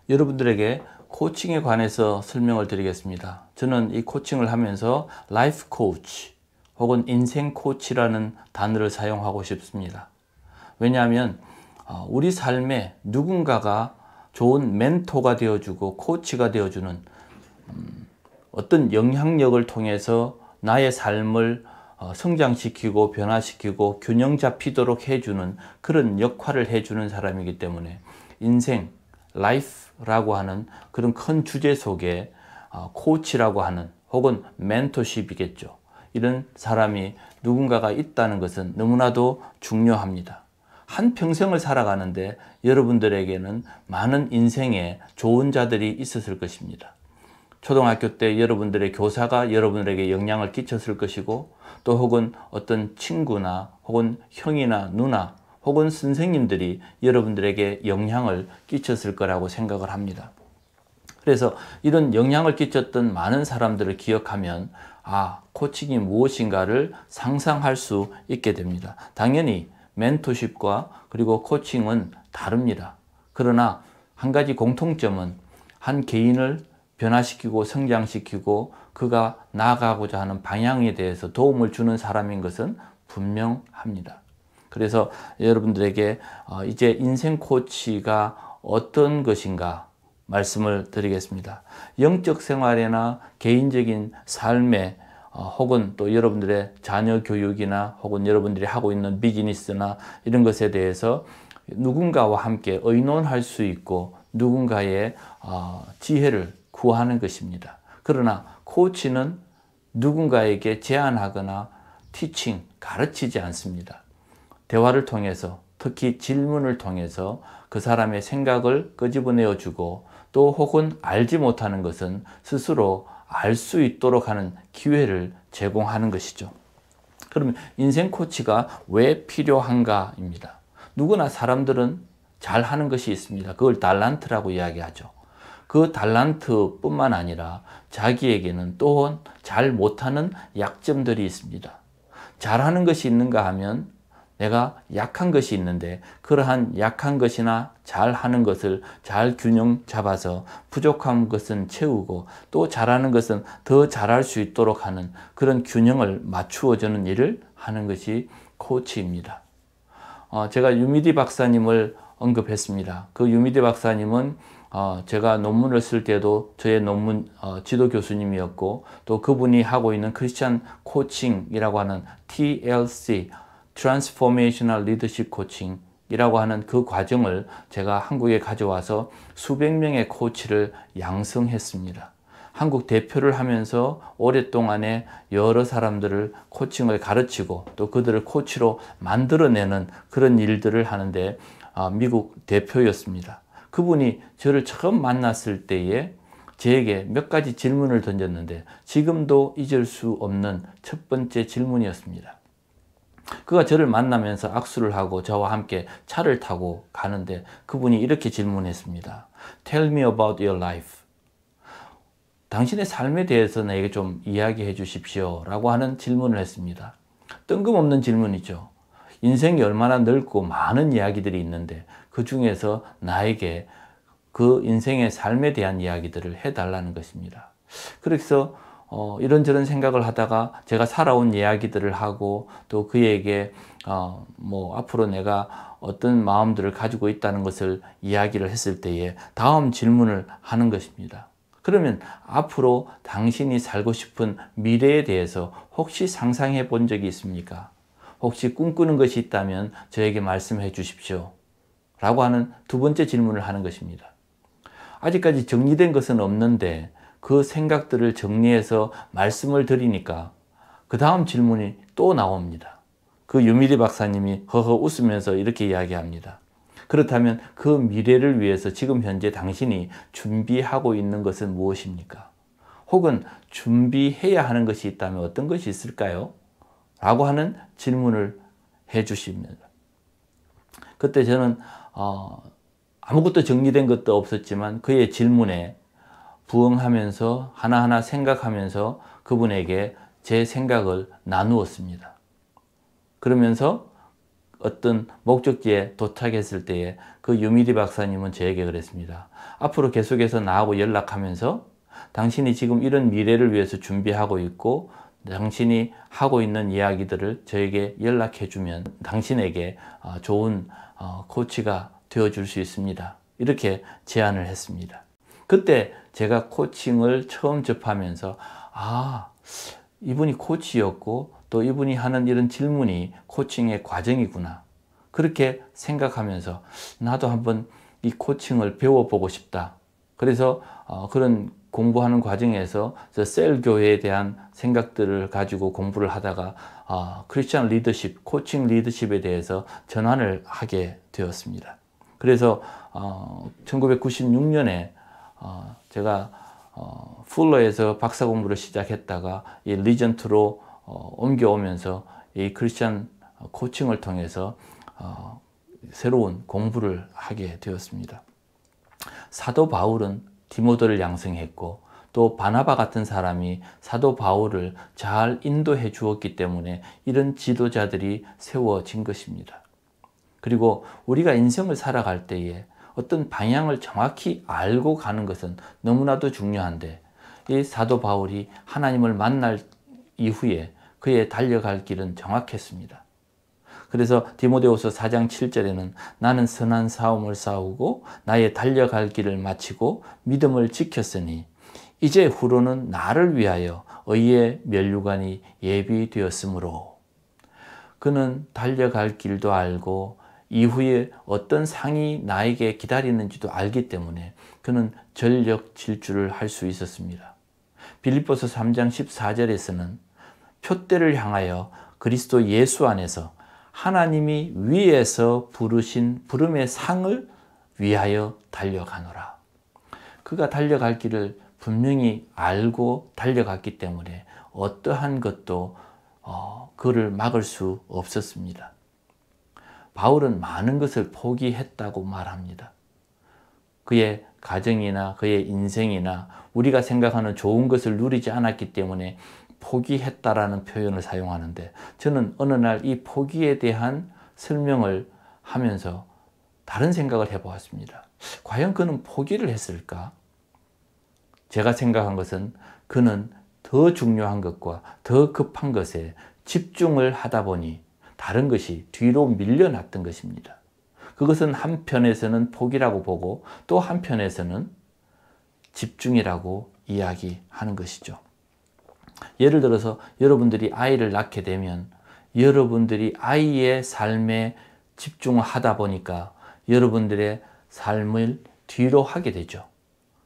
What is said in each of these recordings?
여러분들에게 코칭에 관해서 설명을 드리겠습니다. 저는 이 코칭을 하면서 라이프 코치 혹은 인생 코치라는 단어를 사용하고 싶습니다. 왜냐하면 우리 삶에 누군가가 좋은 멘토가 되어주고 코치가 되어주는 어떤 영향력을 통해서 나의 삶을 성장시키고 변화시키고 균형 잡히도록 해주는 그런 역할을 해주는 사람이기 때문에 인생, 라이프라고 하는 그런 큰 주제 속에 코치라고 하는 혹은 멘토십이겠죠. 이런 사람이 누군가가 있다는 것은 너무나도 중요합니다. 한평생을 살아가는데 여러분들에게는 많은 인생에 좋은 자들이 있었을 것입니다. 초등학교 때 여러분들의 교사가 여러분들에게 영향을 끼쳤을 것이고, 또 혹은 어떤 친구나 혹은 형이나 누나 혹은 선생님들이 여러분들에게 영향을 끼쳤을 거라고 생각을 합니다. 그래서 이런 영향을 끼쳤던 많은 사람들을 기억하면 코칭이 무엇인가를 상상할 수 있게 됩니다. 당연히 멘토십과 그리고 코칭은 다릅니다. 그러나 한 가지 공통점은 한 개인을 변화시키고 성장시키고 그가 나아가고자 하는 방향에 대해서 도움을 주는 사람인 것은 분명합니다. 그래서 여러분들에게 이제 인생 코치가 어떤 것인가 말씀을 드리겠습니다. 영적 생활이나 개인적인 삶에 혹은 또 여러분들의 자녀 교육이나 혹은 여러분들이 하고 있는 비즈니스나 이런 것에 대해서 누군가와 함께 의논할 수 있고 누군가의 지혜를 구하는 것입니다. 그러나 코치는 누군가에게 제안하거나 티칭, 가르치지 않습니다. 대화를 통해서, 특히 질문을 통해서 그 사람의 생각을 끄집어내어 주고, 또 혹은 알지 못하는 것은 스스로 알 수 있도록 하는 기회를 제공하는 것이죠. 그러면 인생 코치가 왜 필요한가입니다. 누구나 사람들은 잘하는 것이 있습니다. 그걸 달란트라고 이야기하죠. 그 달란트뿐만 아니라 자기에게는 또한 잘 못하는 약점들이 있습니다. 잘하는 것이 있는가 하면 내가 약한 것이 있는데 그러한 약한 것이나 잘하는 것을 잘 균형 잡아서 부족한 것은 채우고 또 잘하는 것은 더 잘할 수 있도록 하는 그런 균형을 맞추어 주는 일을 하는 것이 코치입니다. 제가 유미디 박사님을 언급했습니다. 그 유미디 박사님은 제가 논문을 쓸 때도 저의 논문 지도 교수님이었고, 또 그분이 하고 있는 크리스찬 코칭이라고 하는 TLC Transformational Leadership Coaching이라고 하는 그 과정을 제가 한국에 가져와서 수백 명의 코치를 양성했습니다. 한국 대표를 하면서 오랫동안에 여러 사람들을 코칭을 가르치고 또 그들을 코치로 만들어내는 그런 일들을 하는데 미국 대표였습니다. 그분이 저를 처음 만났을 때에 저에게 몇 가지 질문을 던졌는데 지금도 잊을 수 없는 첫 번째 질문이었습니다. 그가 저를 만나면서 악수를 하고 저와 함께 차를 타고 가는데 그분이 이렇게 질문했습니다. Tell me about your life. 당신의 삶에 대해서 나에게 좀 이야기해 주십시오 라고 하는 질문을 했습니다. 뜬금없는 질문이죠. 인생이 얼마나 넓고 많은 이야기들이 있는데 그 중에서 나에게 그 인생의 삶에 대한 이야기들을 해달라는 것입니다. 그래서 이런저런 생각을 하다가 제가 살아온 이야기들을 하고 또 그에게 앞으로 내가 어떤 마음들을 가지고 있다는 것을 이야기를 했을 때에 다음 질문을 하는 것입니다. 그러면 앞으로 당신이 살고 싶은 미래에 대해서 혹시 상상해 본 적이 있습니까? 혹시 꿈꾸는 것이 있다면 저에게 말씀해 주십시오 라고 하는 두 번째 질문을 하는 것입니다. 아직까지 정리된 것은 없는데 그 생각들을 정리해서 말씀을 드리니까 그 다음 질문이 또 나옵니다. 그 유미리 박사님이 허허 웃으면서 이렇게 이야기합니다. 그렇다면 그 미래를 위해서 지금 현재 당신이 준비하고 있는 것은 무엇입니까? 혹은 준비해야 하는 것이 있다면 어떤 것이 있을까요? 라고 하는 질문을 해 주십니다. 그때 저는 아무것도 정리된 것도 없었지만 그의 질문에 부응하면서 하나하나 생각하면서 그분에게 제 생각을 나누었습니다. 그러면서 어떤 목적지에 도착했을 때에 그 유미리 박사님은 저에게 그랬습니다. 앞으로 계속해서 나하고 연락하면서 당신이 지금 이런 미래를 위해서 준비하고 있고 당신이 하고 있는 이야기들을 저에게 연락해 주면 당신에게 좋은 코치가 되어줄 수 있습니다. 이렇게 제안을 했습니다. 그때 제가 코칭을 처음 접하면서 이분이 코치였고 또 이분이 하는 이런 질문이 코칭의 과정이구나. 그렇게 생각하면서 나도 한번 이 코칭을 배워보고 싶다. 그래서 그런 공부하는 과정에서 셀 교회에 대한 생각들을 가지고 공부를 하다가 크리스천 리더십, 코칭 리더십에 대해서 전환을 하게 되었습니다. 그래서 1996년에 제가 풀러에서 박사 공부를 시작했다가 이 리전트로 옮겨오면서 이 크리스천 코칭을 통해서 새로운 공부를 하게 되었습니다. 사도 바울은 디모데를 양성했고 또 바나바 같은 사람이 사도 바울을 잘 인도해 주었기 때문에 이런 지도자들이 세워진 것입니다. 그리고 우리가 인생을 살아갈 때에 어떤 방향을 정확히 알고 가는 것은 너무나도 중요한데 이 사도 바울이 하나님을 만날 이후에 그의 달려갈 길은 정확했습니다. 그래서 디모데후서 4장 7절에는 나는 선한 싸움을 싸우고 나의 달려갈 길을 마치고 믿음을 지켰으니 이제 후로는 나를 위하여 의의 면류관이 예비되었으므로 그는 달려갈 길도 알고 이후에 어떤 상이 나에게 기다리는지도 알기 때문에 그는 전력 질주를 할 수 있었습니다. 빌립보서 3장 14절에서는 표대를 향하여 그리스도 예수 안에서 하나님이 위에서 부르신 부름의 상을 위하여 달려가노라. 그가 달려갈 길을 분명히 알고 달려갔기 때문에 어떠한 것도 그를 막을 수 없었습니다. 바울은 많은 것을 포기했다고 말합니다. 그의 가정이나 그의 인생이나 우리가 생각하는 좋은 것을 누리지 않았기 때문에 포기했다라는 표현을 사용하는데 저는 어느 날 이 포기에 대한 설명을 하면서 다른 생각을 해보았습니다. 과연 그는 포기를 했을까? 제가 생각한 것은 그는 더 중요한 것과 더 급한 것에 집중을 하다 보니 다른 것이 뒤로 밀려났던 것입니다. 그것은 한편에서는 포기라고 보고 또 한편에서는 집중이라고 이야기하는 것이죠. 예를 들어서 여러분들이 아이를 낳게 되면 여러분들이 아이의 삶에 집중을 하다 보니까 여러분들의 삶을 뒤로 하게 되죠.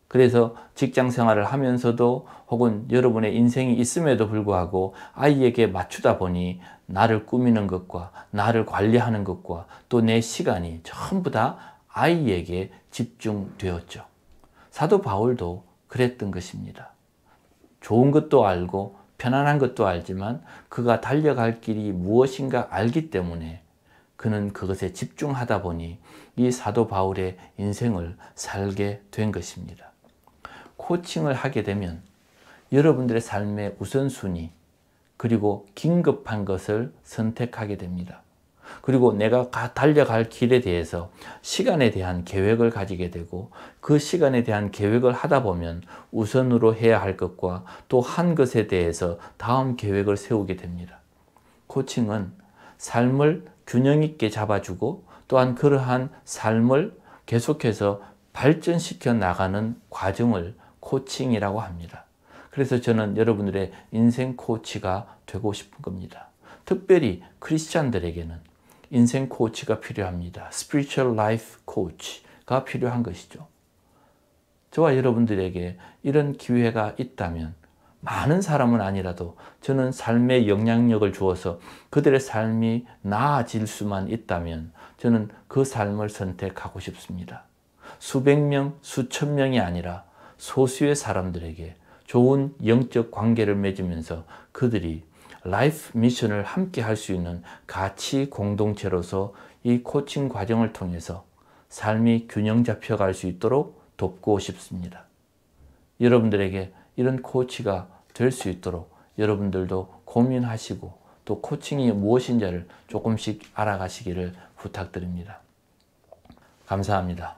그래서 직장 생활을 하면서도 혹은 여러분의 인생이 있음에도 불구하고 아이에게 맞추다 보니 나를 꾸미는 것과 나를 관리하는 것과 또 내 시간이 전부 다 아이에게 집중되었죠. 사도 바울도 그랬던 것입니다. 좋은 것도 알고 편안한 것도 알지만 그가 달려갈 길이 무엇인가 알기 때문에 그는 그것에 집중하다 보니 이 사도 바울의 인생을 살게 된 것입니다. 코칭을 하게 되면 여러분들의 삶의 우선순위 그리고 긴급한 것을 선택하게 됩니다. 그리고 내가 달려갈 길에 대해서 시간에 대한 계획을 가지게 되고 그 시간에 대한 계획을 하다 보면 우선으로 해야 할 것과 또 한 것에 대해서 다음 계획을 세우게 됩니다. 코칭은 삶을 균형 있게 잡아주고 또한 그러한 삶을 계속해서 발전시켜 나가는 과정을 코칭이라고 합니다. 그래서 저는 여러분들의 인생 코치가 되고 싶은 겁니다. 특별히 크리스찬들에게는 인생 코치가 필요합니다. Spiritual Life Coach가 필요한 것이죠. 저와 여러분들에게 이런 기회가 있다면 많은 사람은 아니라도 저는 삶에 영향력을 주어서 그들의 삶이 나아질 수만 있다면 저는 그 삶을 선택하고 싶습니다. 수백 명, 수천 명이 아니라 소수의 사람들에게 좋은 영적 관계를 맺으면서 그들이 라이프 미션을 함께 할 수 있는 가치 공동체로서 이 코칭 과정을 통해서 삶이 균형 잡혀갈 수 있도록 돕고 싶습니다. 여러분들에게 이런 코치가 될 수 있도록 여러분들도 고민하시고 또 코칭이 무엇인지를 조금씩 알아가시기를 부탁드립니다. 감사합니다.